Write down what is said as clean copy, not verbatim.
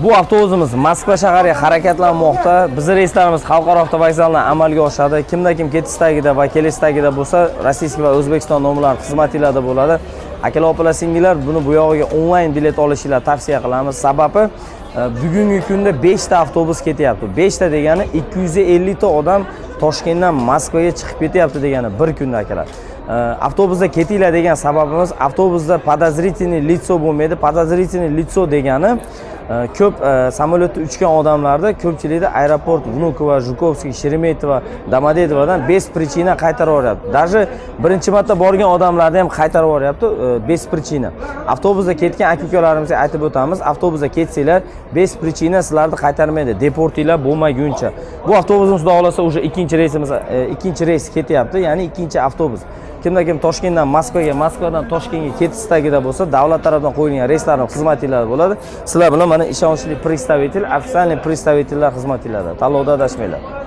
Bu avtobusimiz Moskva shahariga harakatlanmoqda. Bizning reyslarimiz xalqaro avtovokzaldan amalga oshadi. Kimda-kim ketishidagida va kelishidagida bo'lsa, Rossiya va O'zbekiston nomlari xizmatlarda bo'ladi. Akalar, opalar, singillar, buni bu yog'iga onlayn bilet olishinglarni tavsiya qilamiz. Sababi bugungi kunda 5 ta avtobus ketyapti. 5 ta degani 250 ta odam Toshkentdan Moskvaga chiqib ketyapti degani bir kunda akalar. Avtobusda ketinglar degan sababimiz avtobusda podozrительный лицо bo'lmaydi. Podozrительный лицо degani ko'p samolyotda uchgan odamlarda ko'pchilikda aeroport Vnukovo, Zhukovskiy, Sheremetyevo, Domodedovodan bez prichina qaytarib yuboryapti. Даже birinchi marta borgan odamlarni ham qaytarib yuboryapti bez prichina. Avtobusda ketgan aka-ukalarimizga aytib o'tamiz, avtobusda ketsanglar bez prichina sizlarni qaytarmaydi, deportinglar bo'lmaguncha. Bu avtobusimiz xudo xolasa уже ikkinchi reys ketyapti, ya'ni ikkinchi avtobus. Kimda-kim Toshkentdan Moskvaga, Moskvadan Toshkentga ketishidagida bo'lsa, davlat tomonidan qo'yilgan reyslarning xizmatlari bo'ladi. Sizlar bilan mana ishonchli представитель, официальный представительlar xizmatlarda. Tanlovda adashmanglar.